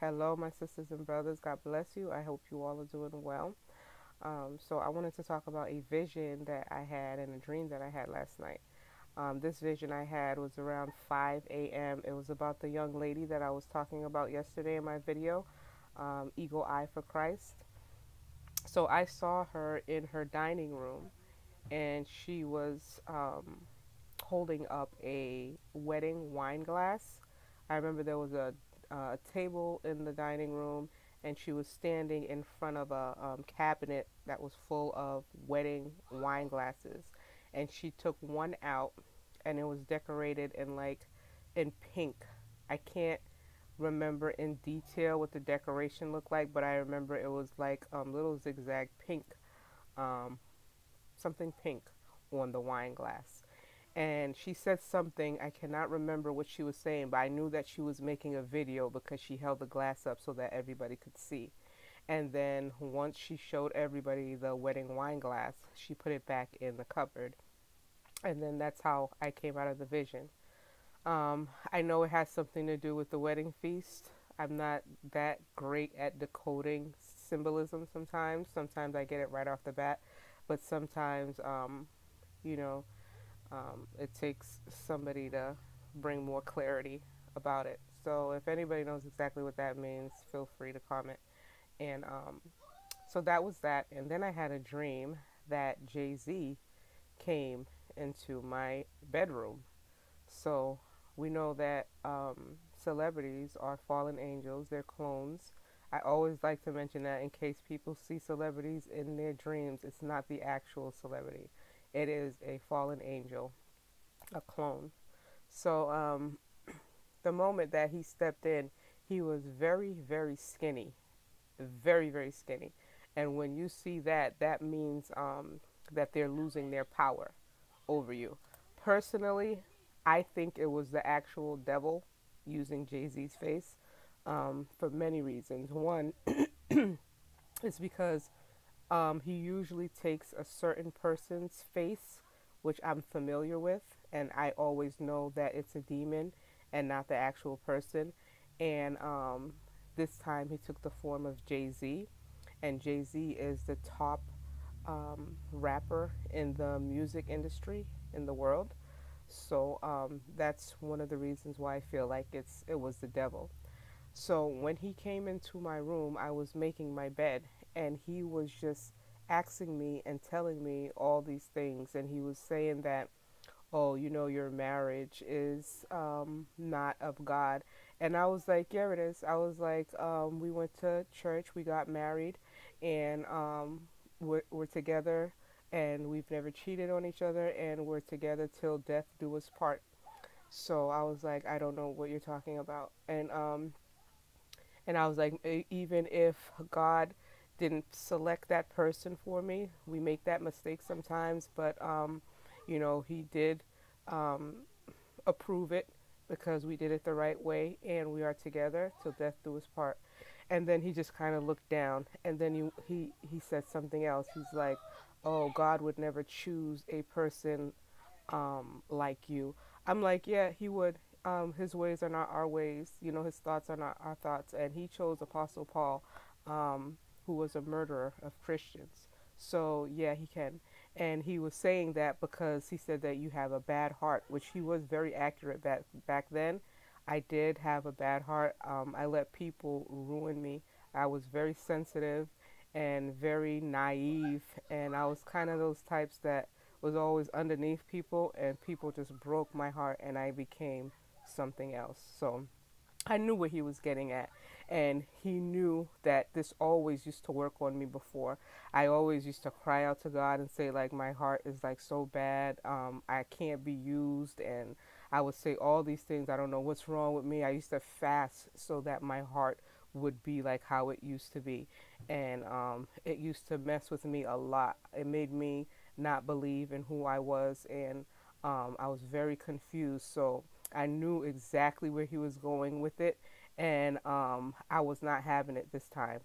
Hello, my sisters and brothers. God bless you. I hope you all are doing well. So, I wanted to talk about a vision that I had and a dream that I had last night. This vision I had was around 5 a.m. It was about the young lady that I was talking about yesterday in my video, Eagle Eye for Christ. So, I saw her in her dining room, and she was holding up a wedding wine glass. I remember there was a table in the dining room, and she was standing in front of a cabinet that was full of wedding wine glasses. And she took one out, and it was decorated in pink. I can't remember in detail what the decoration looked like, but I remember it was like little zigzag pink, um, something pink on the wine glass. And she said something, I cannot remember what she was saying, but I knew that she was making a video because she held the glass up so that everybody could see. And then once she showed everybody the wedding wine glass, she put it back in the cupboard. And then that's how I came out of the vision. I know it has something to do with the wedding feast. I'm not that great at decoding symbolism sometimes. Sometimes I get it right off the bat, but sometimes, you know, it takes somebody to bring more clarity about it. So if anybody knows exactly what that means, feel free to comment. And so that was that. And then I had a dream that Jay Z came into my bedroom. So we know that celebrities are fallen angels, they're clones. I always like to mention that in case people see celebrities in their dreams, it's not the actual celebrity, it is a fallen angel, a clone. So the moment that he stepped in, he was very, very skinny, very, very skinny. And when you see that, that means that they're losing their power over you. Personally, I think it was the actual devil using Jay Z's face for many reasons. One is because he usually takes a certain person's face, which I'm familiar with, and I always know that it's a demon and not the actual person. And this time he took the form of Jay Z, and Jay Z is the top rapper in the music industry in the world. So that's one of the reasons why I feel like it was the devil. So when he came into my room, I was making my bed, and he was just asking me and telling me all these things. And he was saying that, oh, your marriage is not of God. And I was like, yeah, it is. I was like, we went to church, we got married, and we're together, and we've never cheated on each other, and we're together till death do us part. So I was like, I don't know what you're talking about. And I was like, even if God didn't select that person for me, we make that mistake sometimes, but he did um, approve it because we did it the right way, and we are together till death do us part. And then he just kind of looked down, and then he said something else. He's like, oh, God would never choose a person like you. I'm like, yeah, he would. His ways are not our ways. His thoughts are not our thoughts. And he chose Apostle Paul, who was a murderer of Christians. So, yeah, he can. And he was saying that because he said that you have a bad heart, which he was very accurate back then. I did have a bad heart. I let people ruin me. I was very sensitive and very naive. And I was kind of those types that was always underneath people, and people just broke my heart, and I became something else. So I knew what he was getting at, and he knew that this always used to work on me before. I always used to cry out to God and say, like, my heart is like so bad, I can't be used, and I would say all these things. I don't know what's wrong with me. I used to fast so that my heart would be like how it used to be, and it used to mess with me a lot. It made me not believe in who I was, and I was very confused. So I knew exactly where he was going with it, and I was not having it this time.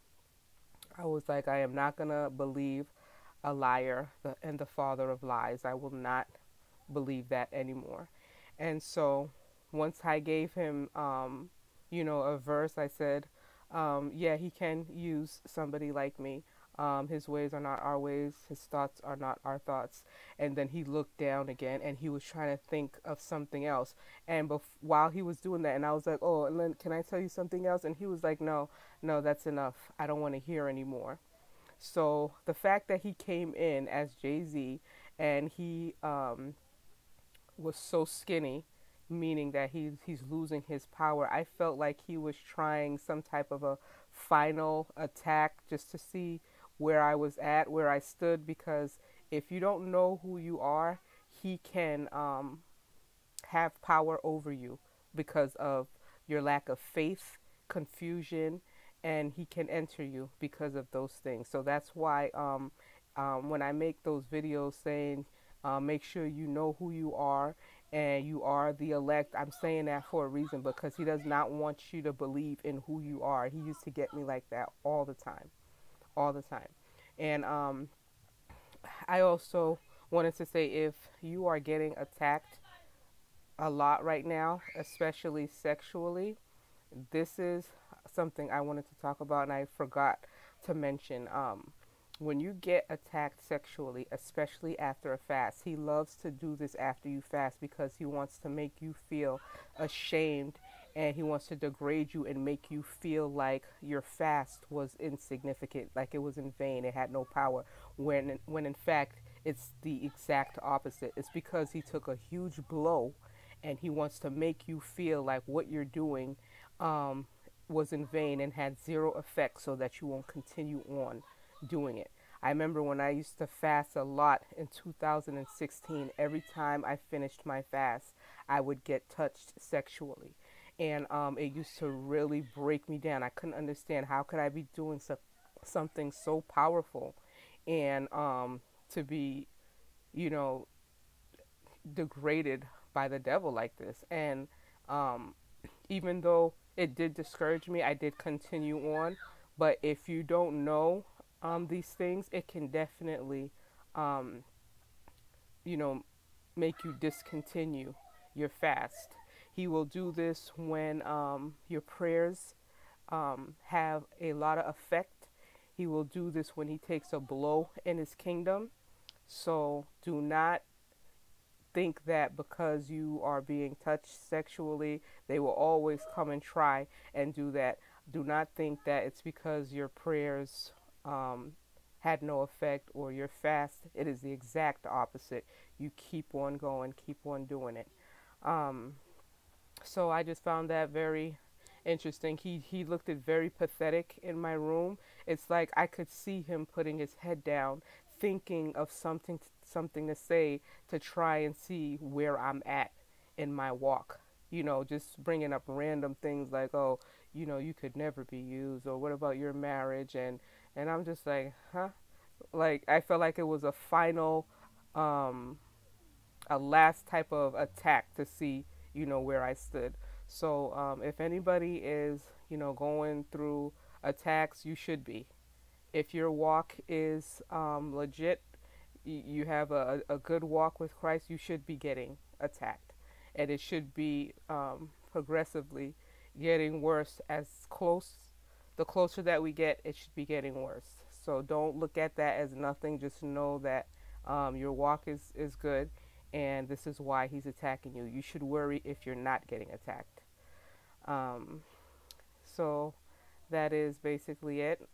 I was like, I am not going to believe a liar and the father of lies. I will not believe that anymore. And so once I gave him, a verse, I said, Yeah, he can use somebody like me. His ways are not our ways. His thoughts are not our thoughts. And then he looked down again, and he was trying to think of something else. And while he was doing that, and I was like, "Oh, and then can I tell you something else?" And he was like, "No, no, that's enough. I don't want to hear anymore." So the fact that he came in as Jay Z, and he was so skinny, meaning that he's losing his power. I felt like he was trying some type of a final attack just to see where I was at, where I stood, because if you don't know who you are, he can have power over you because of your lack of faith, confusion, and he can enter you because of those things. So that's why when I make those videos saying, make sure you know who you are and you are the elect, I'm saying that for a reason, because he does not want you to believe in who you are. He used to get me like that all the time, all the time. And I also wanted to say, if you are getting attacked a lot right now, especially sexually, this is something I wanted to talk about and I forgot to mention. When you get attacked sexually, especially after a fast, he loves to do this after you fast because he wants to make you feel ashamed, and he wants to degrade you and make you feel like your fast was insignificant, like it was in vain, it had no power, when in fact it's the exact opposite. It's because he took a huge blow, and he wants to make you feel like what you're doing um, was in vain and had zero effect, so that you won't continue on doing it. I remember when I used to fast a lot in 2016, every time I finished my fast, I would get touched sexually. And it used to really break me down. I couldn't understand, how could I be doing something so powerful and to be, you know, degraded by the devil like this. And um, even though it did discourage me, I did continue on. But if you don't know these things, it can definitely, um, you know, make you discontinue your fast. He will do this when your prayers have a lot of effect. He will do this when he takes a blow in his kingdom. So do not think that because you are being touched sexually, they will always come and try and do that. Do not think that it's because your prayers had no effect or your fast. It is the exact opposite. You keep on going, keep on doing it. Um, so I just found that very interesting. He looked at very pathetic in my room. It's like I could see him putting his head down, thinking of something to say to try and see where I'm at in my walk. You know, just bringing up random things like, "Oh, you know, you could never be used," or "What about your marriage?" And I'm just like, "Huh?" Like I felt like it was a final um a last type of attack to see, you know, where I stood. So if anybody is, you know, going through attacks, you should be. If your walk is legit, you have a good walk with Christ, you should be getting attacked. And it should be progressively getting worse the closer that we get, it should be getting worse. So don't look at that as nothing. Just know that your walk is good, and this is why he's attacking you. You should worry if you're not getting attacked. Um, so that is basically it.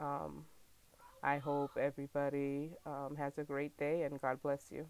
I hope everybody has a great day, and God bless you.